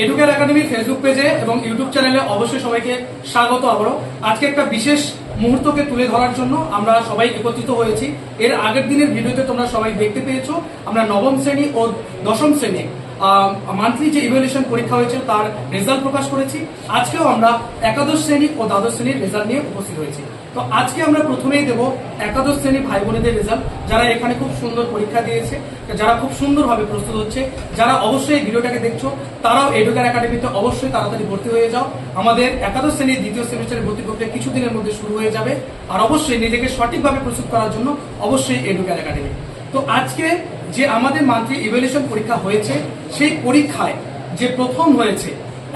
Educare academy Facebook পেজে এবং YouTube চ্যানেলে অবশ্যই সবাইকে স্বাগত। আবারও আজকে একটা বিশেষ মুহূর্তকে তুলে ধরার জন্য আমরা সবাই একত্রিত হয়েছি। এর আগের দিনের ভিডিওতে তোমরা সবাই দেখতে পেয়েছো, আমরা নবম শ্রেণী ও দশম শ্রেণী মান্থলি যে ইভ্যালুয়েশন পরীক্ষা হয়েছে তার রেজাল্ট প্রকাশ করেছি। আজকেও আমরা একাদশ শ্রেণী ও দ্বাদশ শ্রেণীর রেজাল্ট নিয়ে উপস্থিত হয়েছি। তো আজকে আমরা প্রথমেই দেব একাদশ শ্রেণী ভাই বোনেদের রেজাল্ট, যারা এখানে খুব সুন্দর পরীক্ষা দিয়েছে, যারা খুব সুন্দরভাবে প্রস্তুত হচ্ছে। যারা অবশ্যই এই ভিডিওটাকে দেখছো তারাও এডুকেয়ার একাডেমিতে অবশ্যই তাড়াতাড়ি ভর্তি হয়ে যাও। আমাদের একাদশ শ্রেণীর দ্বিতীয় সেমিস্টারের ভর্তি প্রক্রিয়া কিছুদিনের মধ্যে শুরু হয়ে যাবে। আর অবশ্যই নিজেকে সঠিকভাবে প্রস্তুত করার জন্য অবশ্যই এডুকেয়ার একাডেমি। তো আজকে যে আমাদের মান্থলি ইভ্যালুয়েশন পরীক্ষা হয়েছে, সেই পরীক্ষায় যে প্রথম হয়েছে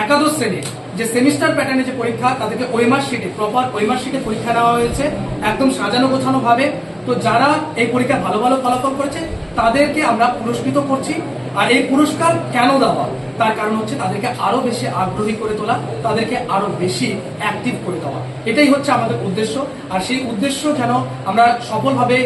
একাদশ শ্রেণীর যে সেমিস্টার প্যাটার্নে যে পরীক্ষা, তাদেরকে ওয়েমার শিটে প্রপার ওয়েমার শিটে পরীক্ষা নেওয়া হয়েছে একদম সাজানো গোছানো ভাবে। তো যারা এই পরীক্ষা ভালো ভালো ফলাফল করেছে তাদেরকে আমরা পুরস্কৃত করছি। আর এই পুরস্কার কেন দেওয়া, তার কারণ হচ্ছে তাদেরকে আরো বেশি আগ্রহী করে তোলা, তাদেরকে আরো বেশি অ্যাক্টিভ করে দেওয়া। এটাই হচ্ছে আমাদের উদ্দেশ্য। আর সেই উদ্দেশ্য যেন আমরা সফলভাবে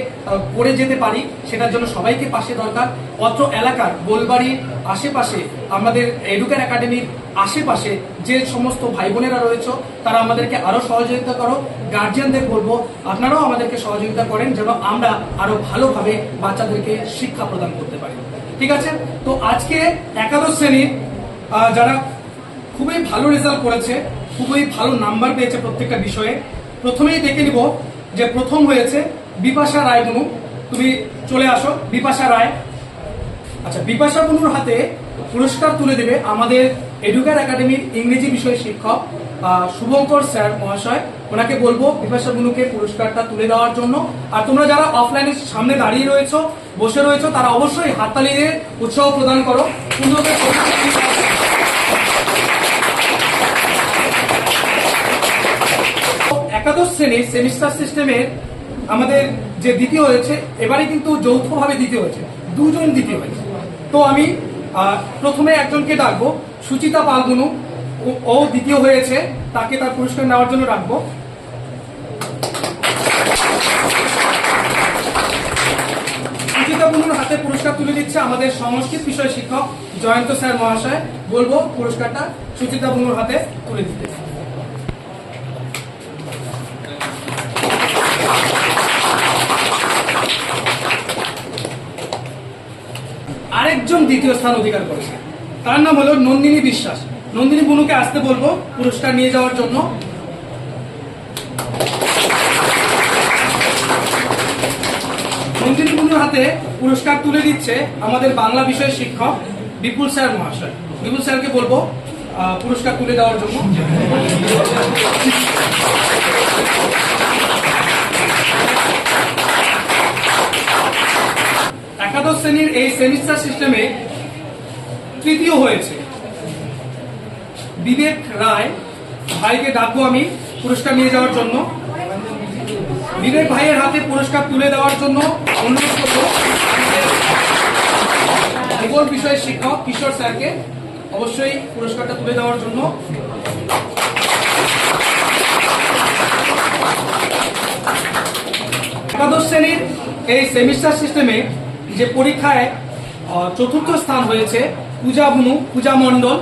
করে যেতে পারি, সেটার জন্য সবাইকে পাশে দরকার। অত্র এলাকার গোলবাড়ির আশেপাশে, আমাদের এডুকেয়ার একাডেমির আশেপাশে যে সমস্ত ভাই বোনেরা রয়েছে তারা আমাদেরকে আরো সহযোগিতা করো। গার্জিয়ানদের বলবো আপনারাও আমাদেরকে সহযোগিতা করেন, যেন আমরা আরো ভালোভাবে বাচ্চাদেরকে শিক্ষা প্রদান করতে পারি। ঠিক আছে? তো আজকে একাদশ শ্রেণীর যারা খুবই ভালো রেজাল্ট করেছে, খুবই ভালো নাম্বার পেয়েছে প্রত্যেকটা বিষয়ে, প্রথমেই দেখে নিব যে প্রথম হয়েছে বিপাশা রায় বুনু। তুমি চলে আসো, বিপাশা রায়। আচ্ছা, বিপাশা বুনুর হাতে পুরস্কার তুলে দেবে আমাদের এডুকেয়ার একাডেমির ইংরেজি বিষয়ের শিক্ষক শুভঙ্কর স্যার মহাশয়। ওনাকে বলবো বিপাশা বুনুকে পুরস্কারটা তুলে দেওয়ার জন্য। আর তোমরা যারা অফলাইনের সামনে দাঁড়িয়ে রয়েছো, বসে রয়েছো, তারা অবশ্যই হাততালি দিয়ে উৎসাহ প্রদান করো। একাদশ শ্রেণীর সেমিস্টার সিস্টেমের আমাদের যে দ্বিতীয় হয়েছে, এবারে কিন্তু যৌথভাবে দ্বিতীয় হয়েছে, দুজন দ্বিতীয় হয়েছে। তো আমি প্রথমে একজনকে ডাকবো, সুচিতা পালগুনু, ও দ্বিতীয় হয়েছে, তাকে তার পুরস্কার নেওয়ার জন্য ডাকবো। সুচিতা বুনুর হাতে পুরস্কার তুলে দিচ্ছে আমাদের সংস্কৃত বিষয় শিক্ষক জয়ন্ত স্যার মহাশয়। বলবো পুরস্কারটা সুচিতা বুনুর হাতে তুলে দিতে। আরেকজন দ্বিতীয় স্থান অধিকার করেছে, তার নাম হলো নন্দিনী বিশ্বাস। নন্দিনী বুনুকে আসতে বলবো পুরস্কার নিয়ে যাওয়ার জন্য। নন্দিনী বুনুর হাতে পুরস্কার তুলে দিচ্ছে আমাদের বাংলা বিষয়ের শিক্ষক বিপুল স্যার মহাশয়। বিপুল স্যারকে বলবো পুরস্কার তুলে দেওয়ার জন্য। একাদশ শ্রেণীর এই সেমিস্টার সিস্টেমে তৃতীয় হয়েছে বিবেক রায়। ভাইকে ডাকবো আমি পুরস্কার নিয়ে যাওয়ার জন্য। বিবেক ভাইয়ের হাতে পুরস্কার তুলে দেওয়ার জন্য অনুরোধ করবো ভূগোল বিষয়ের শিক্ষক কিশোর স্যারকে অবশ্যই পুরস্কারটা তুলে দেওয়ার জন্য। একাদশ শ্রেণীর এই সেমিস্টার সিস্টেমে যে পরীক্ষায় চতুর্থ স্থান হয়েছে পূজা বুনু, পূজা মণ্ডল।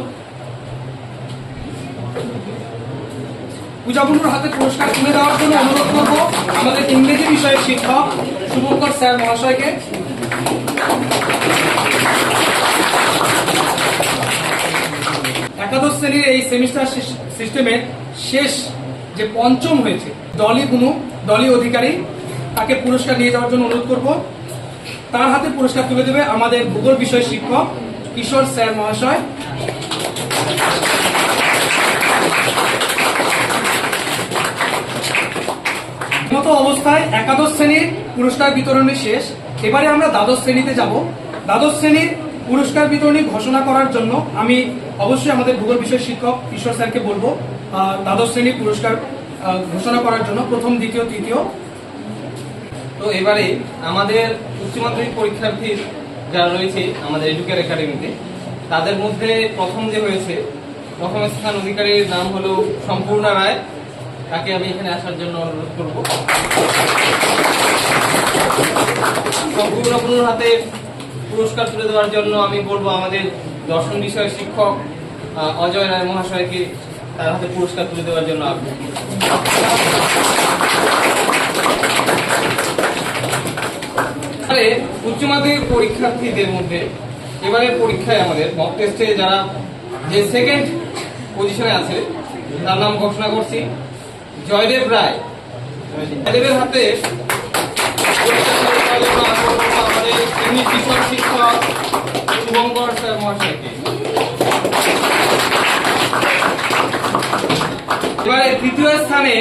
পূজা বুনুর হাতে পুরস্কার তুলে দেওয়ার জন্য অনুরোধ করবো আমাদের ইংরেজি বিষয়ের শিক্ষক শুভঙ্কর স্যার মহাশয়কে। একাদশ শ্রেণীর এই সেমিস্টার সিস্টেমের শেষ যে পঞ্চম হয়েছে ডলি বুনু, ডলি অধিকারী, তাকে পুরস্কার নিয়ে যাওয়ার জন্য অনুরোধ করবো। তার হাতে পুরস্কার তুলে দেবে আমাদের ভূগোল বিষয়ের শিক্ষক কিশোর স্যার মহাশয়। মতো অবস্থায় একাদশ শ্রেণীর পুরস্কার বিতরণী শেষ। এবারে আমরা দ্বাদশ শ্রেণীতে যাব। দ্বাদশ শ্রেণীর পুরস্কার বিতরণী ঘোষণা করার জন্য আমি অবশ্যই আমাদের ভূগোল বিষয়ের শিক্ষক কিশোর স্যারকে বলবো দ্বাদশ শ্রেণীর পুরস্কার ঘোষণা করার জন্য, প্রথম, দ্বিতীয়, তৃতীয়। তো এবারে আমাদের উচ্চ মাধ্যমিক পরীক্ষার্থী যারা রয়েছে আমাদের এডুকেয়ার একাডেমিতে, তাদের মধ্যে প্রথম যে হয়েছে, প্রথম স্থান অধিকারীর নাম হলো সম্পূর্ণা রায়। তাকে আমি এখানে আসার জন্য অনুরোধ করব। সম্পূর্ণা বুনুর হাতে পুরস্কার তুলে দেওয়ার জন্য আমি বলবো আমাদের দর্শন বিষয়ের শিক্ষক অজয় রায় মহাশয়কে তার হাতে পুরস্কার তুলে দেওয়ার জন্য আগ্রহী। উচ্চ মাধ্যমিক পরীক্ষার্থীদের মধ্যে এবারের পরীক্ষায় আমাদের মক টেস্টে যারা যে সেকেন্ড পজিশনে আছে তার নাম ঘোষণা করছি জয়দেব রায়। জয়দেবের হাতে আমাদের ইংলিশ বিষয় শিক্ষক শুভঙ্কর স্যার মহাশয়কে। এবারে তৃতীয় স্থানে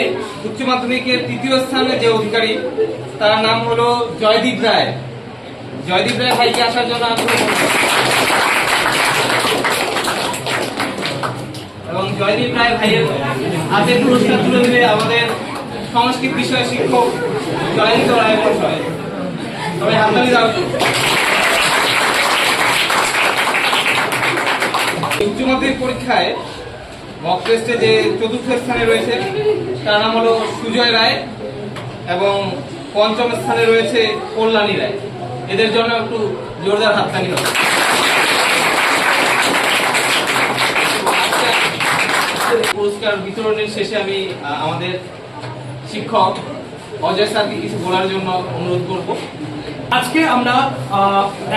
উচ্চ মাধ্যমিকের তৃতীয় স্থানে যে অধিকারী তার নাম হলো জয়দীপ রায়। জয়দীপ রায় ভাইকে আসার জন্য এবং জয়দীপ রায় ভাইয়ের হাতে পুরস্কার তুলে দিলে আমাদের সংস্কৃত বিষয় শিক্ষক জয়ন্ত রায় মহাশয়। সবাই হাততালি দাও। উচ্চ মাধ্যমিক পরীক্ষায় মক টেস্টে যে চতুর্থ স্থানে রয়েছে তার নাম হলো সুজয় রায় এবং পঞ্চম স্থানে রয়েছে কল্যাণী রায়। এদের জন্য একটু জোরদার হাততালি হবে। পুরস্কার বিতরণের শেষে আমি আমাদের শিক্ষক অজয় স্যারকে কিছু বলার জন্য অনুরোধ করব। আজকে আমরা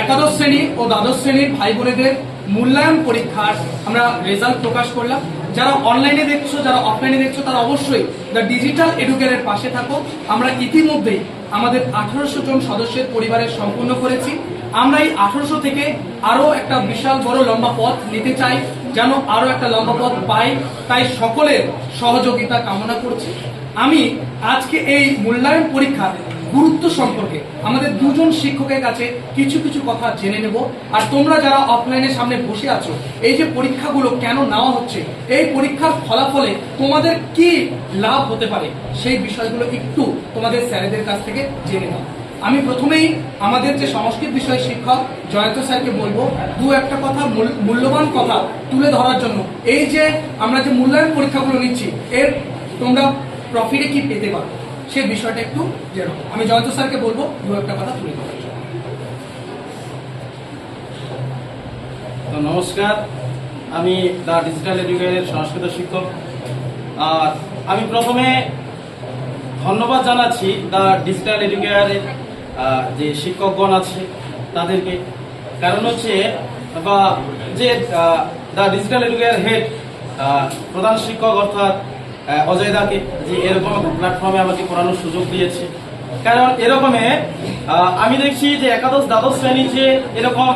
একাদশ শ্রেণী ও দ্বাদশ শ্রেণীর ভাই বোনেদের মূল্যায়ন পরীক্ষার আমরা রেজাল্ট প্রকাশ করলাম। যারা অনলাইনে দেখছো, যারা অফলাইনে দেখছো, তারা অবশ্যই দ্য ডিজিটাল এডুকেয়ারের পাশে থাকো। আমরা ইতিমধ্যেই আমাদের 1800 জন সদস্যের পরিবারের সম্পূর্ণ করেছি। আমরা এই 1800 থেকে আরো একটা বিশাল বড় লম্বা পথ নিতে চাই, যেন আরো একটা লম্বা পথ পাই। তাই সকলের সহযোগিতা কামনা করছি। আমি আজকে এই মূল্যায়ন পরীক্ষার গুরুত্ব সম্পর্কে আমাদের দুজন শিক্ষকের কাছে কিছু কিছু কথা জেনে নেব। আর তোমরা যারা অফলাইনের সামনে বসে আছো, এই যে পরীক্ষাগুলো কেন নেওয়া হচ্ছে, এই পরীক্ষার ফলাফলে তোমাদের কি লাভ হতে পারে, সেই বিষয়গুলো একটু তোমাদের স্যারেদের কাছ থেকে জেনে নাও। আমি প্রথমেই আমাদের যে সংস্কৃত বিষয় শিক্ষক জয়ন্ত স্যারকে বলবো দু একটা কথা, মূল্যবান কথা তুলে ধরার জন্য। এই যে আমরা যে মূল্যায়ন পরীক্ষাগুলো নিচ্ছি, এর তোমরা প্রফিটে কি পেতে পারো সে বিষয়টা একটু জেনো। আমি জয়ন্ত স্যারকে বলবো দু একটা কথা তুলে ধরার জন্য। তো নমস্কার, আমি দ্য ডিজিটাল এডুকেয়ারের সংস্কৃত শিক্ষক। আর আমি প্রথমে ধন্যবাদ জানাচ্ছি দ্য ডিজিটাল এডুকেয়ারের যে শিক্ষকগণ আছে তাদেরকে। কারণ হচ্ছে বা যে দ্য ডিজিটাল এডুকেয়ার হেড প্রধান শিক্ষক অর্থাৎ অজয় দাকে যে এরকম প্ল্যাটফর্মে আমাকে পড়ানোর সুযোগ দিয়েছে। কারণ এরকমে আমি দেখছি যে একাদশ দ্বাদশ শ্রেণীর যে এরকম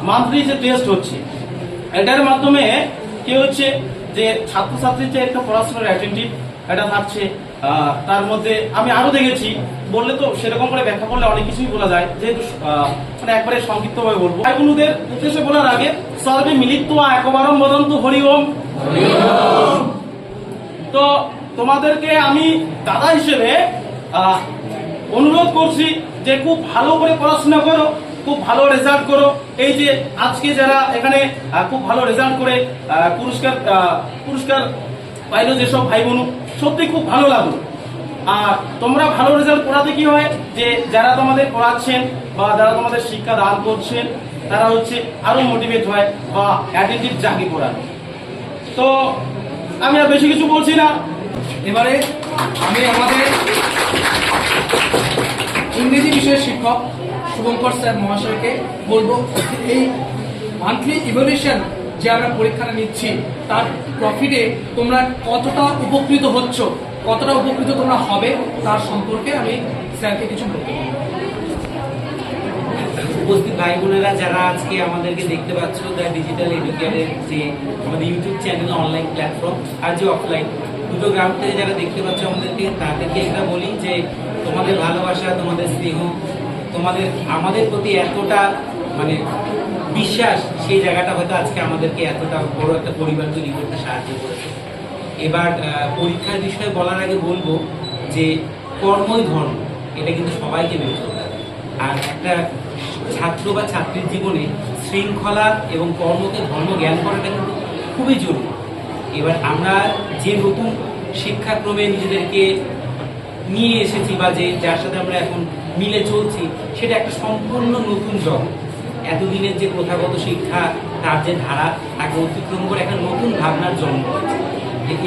মান্থলি যে টেস্ট হচ্ছে, এটার মাধ্যমে কি হচ্ছে যে ছাত্রছাত্রীর যে একটা পড়াশোনার অ্যাটেন্টিভ এটা থাকছে। তার মধ্যে আমি আরো দেখেছি, বললে তো সেরকম করে ব্যাখ্যা করলে অনেক কিছুই বলা যায়, যেহেতু মানে একবারে সংক্ষিপ্তভাবে বলবো। ভাই বোনদের উদ্দেশ্যে বলার আগে সর্বে মিলিত্বা একবারম বদন্তু হরি ওম। তো তোমাদেরকে আমি দাদা হিসেবে অনুরোধ করছি যে খুব ভালো করে পড়াশোনা করো, খুব ভালো রেজাল্ট করো। এই যে আজকে যারা এখানে খুব ভালো রেজাল্ট করে পুরস্কার পাইলো যেসব ভাই বোন, সত্যি খুব ভালো লাগলো। আর তোমরা ভালো রেজাল্ট করাতে কি হয় যে যারা তোমাদের পড়াচ্ছেন বা যারা তোমাদের শিক্ষা দান করছেন তারা হচ্ছে আরো মোটিভেট হয় বা অ্যাটেন্টিভ জাগি পড়ানো। তো আমি আর বেশি কিছু বলছি না। এবারে আমি আমাদের ইংরেজি বিষয়ের শিক্ষক শুভঙ্কর স্যার মহাশয়কে বলবো এই মান্থলি ইভ্যালুয়েশন যে আমরা পরীক্ষাটা নিচ্ছি তার প্রফিটে তোমরা কতটা উপকৃত হচ্ছ, কতটা উপকৃত তোমরা হবে তার সম্পর্কে আমি স্যারকে কিছু বলতে পারি। উপস্থিত ভাই বোনেরা যারা আজকে আমাদেরকে দেখতে পাচ্ছ, দ্য ডিজিটাল এডুকেয়ারের যে আমাদের ইউটিউব চ্যানেল, অনলাইন প্ল্যাটফর্ম আর যে অফলাইন, দুটো গ্রাম থেকে যারা দেখতে পাচ্ছ আমাদেরকে, তাদেরকে এটা বলি যে তোমাদের ভালোবাসা, তোমাদের স্নেহ, তোমাদের আমাদের প্রতি এতটা মানে বিশ্বাস, সেই জায়গাটা হয়তো আজকে আমাদেরকে এতটা বড় একটা পরিবার তৈরি করতে সাহায্য করেছে। এবার পরীক্ষার বিষয়ে বলার আগে বলবো যে কর্মই ধর্ম, এটা কিন্তু সবাইকে মেনে চলতে হবে। আর একটা ছাত্র বা ছাত্রীর জীবনে শৃঙ্খলা এবং কর্মকে ধর্ম জ্ঞান করাটা কিন্তু খুবই জরুরি। এবার আমরা যে নতুন শিক্ষাক্রমে নিজেদেরকে নিয়ে এসেছি বা যার সাথে আমরা এখন মিলে চলছি, সেটা একটা সম্পূর্ণ নতুন জগৎ। এতদিনের যে প্রথাগত শিক্ষা তার যে ধারা তাকে অতিক্রম করে একটা নতুন ভাবনার জন্ম হয়েছে।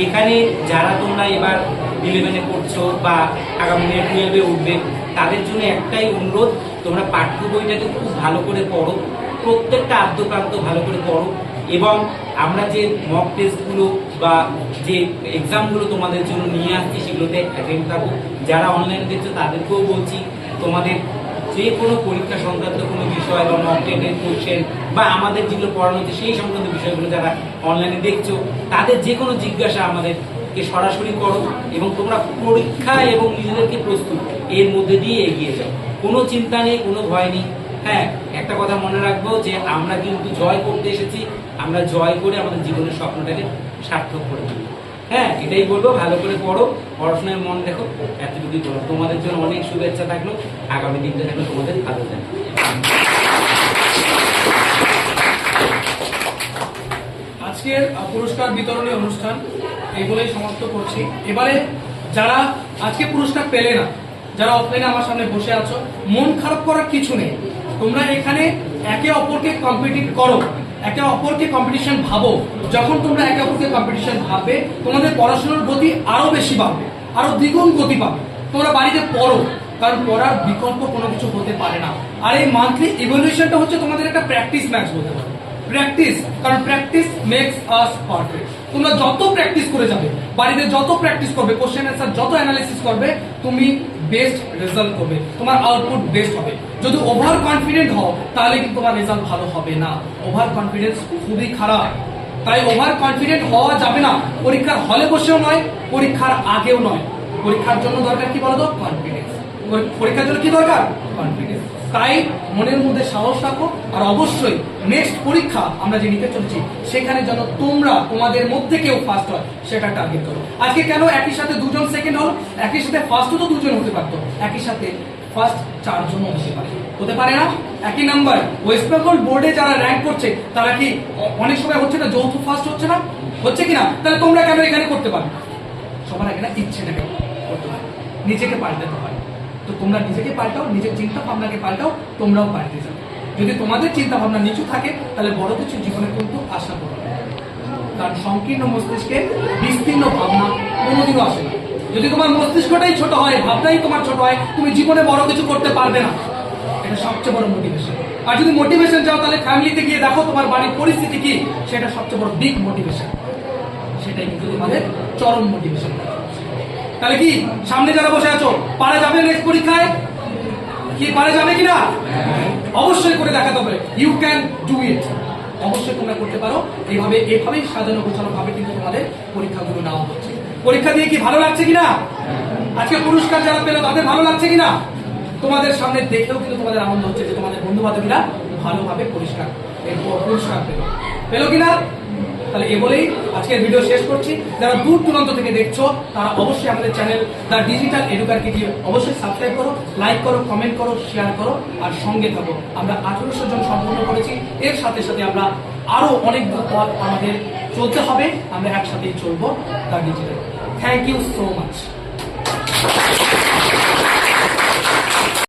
এখানে যারা তোমরা এবার 11-এ পড়ছো বা আগামী 12-এ উঠবে, তাদের জন্য একটাই অনুরোধ, তোমরা পাঠ্য বইটাকে খুব ভালো করে পড়ো, প্রত্যেকটা আদ্যপ্রান্ত ভালো করে পড়ো, এবং আমরা যে মক টেস্টগুলো বা যে এক্সামগুলো তোমাদের জন্য নিয়ে আসছি সেগুলোতে অ্যাটেন্ড থাকো। যারা অনলাইনে দেখছো তাদেরকেও বলছি, তোমাদের যে কোনো পরীক্ষা সংক্রান্ত কোনো বিষয় বা মক টেস্টের কোশ্চেন বা আমাদের যেগুলো পড়ানো হচ্ছে সেই সংক্রান্ত বিষয়গুলো যারা অনলাইনে দেখছো, তাদের যে কোনো জিজ্ঞাসা আমাদেরকে সরাসরি করো, এবং তোমরা পরীক্ষা এবং নিজেদেরকে প্রস্তুত এর মধ্যে দিয়ে এগিয়ে যাও। কোনো চিন্তা নেই, কোনো ভয় নেই। হ্যাঁ, একটা কথা মনে রাখবো যে আমরা কিন্তু জয় করতে এসেছি, আমরা জয় করে আমাদের জীবনের স্বপ্নটাকে সার্থক করে তুলি। হ্যাঁ, এটাই বলবো, ভালো করে পড়ো, পড়াশোনায় মন দেখো, এতটুকুই করো। তোমাদের জন্য অনেক শুভেচ্ছা থাকলো, আগামী দিনটা থাকলো তোমাদের ভালো যায়। আজকের পুরস্কার বিতরণী অনুষ্ঠান এই বলেই সমাপ্ত করছি। এবারে যারা আজকে পুরস্কার পেলে না, যারা অফলাইনে আমার সামনে বসে আছো, মন খারাপ করার কিছু নেই। তোমরা এখানে একে অপরকে কম্পিটিট করো, একে অপরকে কম্পিটিশন ভাবো। যখন তোমরা একে অপরকে কম্পিটিশন ভাববে, তোমাদের পড়াশোনার গতি আরো বেশি বাড়বে, আরো দ্বিগুণ গতি পাবে। তোমরা বাড়িতে পড়ো, কারণ পড়ার বিকল্প কোনো কিছু হতে পারে না। আর এই মান্থলি ইভ্যালুয়েশনটা হচ্ছে তোমাদের একটা প্র্যাকটিস ম্যাচ বলতে পারো। প্র্যাকটিস, কারণ প্র্যাকটিস মেক্স আস পারফেক্ট। তোমরা যত প্র্যাকটিস করে যাবে, বাড়িতে যত প্র্যাকটিস করবে, কোশ্চেন অ্যান্সার যত অ্যানালাইসিস করবে, তুমি বেস্ট রেজাল্ট করবে, তোমার আউটপুট বেস্ট হবে। যদি ওভার কনফিডেন্ট হও তাহলে কিন্তু তোমার রেজাল্ট ভালো হবে না। ওভার কনফিডেন্স খুবই খারাপ, তাই ওভার কনফিডেন্ট হওয়া যাবে না। পরীক্ষার হলে বসেও নয়, পরীক্ষার আগেও নয়। পরীক্ষার জন্য দরকার কি বলতো? কনফিডেন্স। পরীক্ষার জন্য কি দরকার? কনফিডেন্স। তাই মনের মধ্যে সাহস রাখো, আর অবশ্যই নেক্সট পরীক্ষা আমরা যে নিতে চলছি সেখানে যেন তোমরা তোমাদের মধ্যে কেউ ফার্স্ট হয় সেটা টার্গেট করো। আজকে কেন একই সাথে দুজন সেকেন্ড হল? একই সাথে ফার্স্টও তো দুজন হতে পারতো, একই সাথে ফার্স্ট 4 জন হতে পারে না? একই নাম্বার ওয়েস্ট বেঙ্গল বোর্ডে যারা র্যাঙ্ক করছে তারা কি অনেক সময় হচ্ছে না, যৌথ ফার্স্ট হচ্ছে না? হচ্ছে কিনা? তাহলে তোমরা কেন এখানে করতে পারবে? সবার আগে না ইচ্ছেটাকে করতে হয়, নিজেকে পাল্টাতে হয়। তো তোমরা নিজেকে পাল্টাও, নিজের চিন্তা ভাবনাকে পাল্টাও, তোমরাও পাল্টে যাবে। যদি তোমাদের চিন্তা ভাবনা নিচু থাকে তাহলে বড় কিছু জীবনে কিন্তু আশা করো না, কারণ সংকীর্ণ মস্তিষ্কে বিস্তীর্ণ ভাবনা কোনোদিনও আসে না। যদি তোমার মস্তিষ্কটাই ছোট হয়, ভাবনাই তোমার ছোট হয়, তুমি জীবনে বড় কিছু করতে পারবে না। এটা সবচেয়ে বড় মোটিভেশন। আর যদি মোটিভেশন চাও তাহলে ফ্যামিলিতে গিয়ে দেখো তোমার বাড়ির পরিস্থিতি কি, সেটা সবচেয়ে বড় বিগ মোটিভেশন। সেটাই কিন্তু তোমাদের চরম মোটিভেশন। তাহলে কি সামনে যারা বসে আছো, পারা যাবে নেক্সট পরীক্ষায়? কি পারা যাবে কিনা? অবশ্যই করে দেখাতে হবে। You can do it. অবশ্যই তোমরা করতে পারো। এভাবেই সাজানো গোছানো ভাবে কিন্তু তোমাদের পরীক্ষাগুলো নেওয়া হচ্ছে। পরীক্ষা দিয়ে কি ভালো লাগছে কিনা? আজকে পুরস্কার যারা পেলো তাদের ভালো লাগছে কিনা? তোমাদের সামনে দেখেও কিন্তু তোমাদের আনন্দ হচ্ছে যে তোমাদের বন্ধু বান্ধবীরা ভালোভাবে পুরস্কার পেলো কিনা? তাহলে এ বলেই আজকের ভিডিও শেষ করছি। যারা দূর দূরান্ত থেকে দেখছো তারা অবশ্যই আমাদের চ্যানেল দ্য ডিজিটাল এডুকারকে গিয়ে অবশ্যই সাবস্ক্রাইব করো, লাইক করো, কমেন্ট করো, শেয়ার করো, আর সঙ্গে থাকো। আমরা 1800 জন সম্পূর্ণ করেছি, এর সাথে সাথে আমরা আরো অনেক পথ আমাদের চলতে হবে। আমরা একসাথেই চলবো the digital. Thank you so much.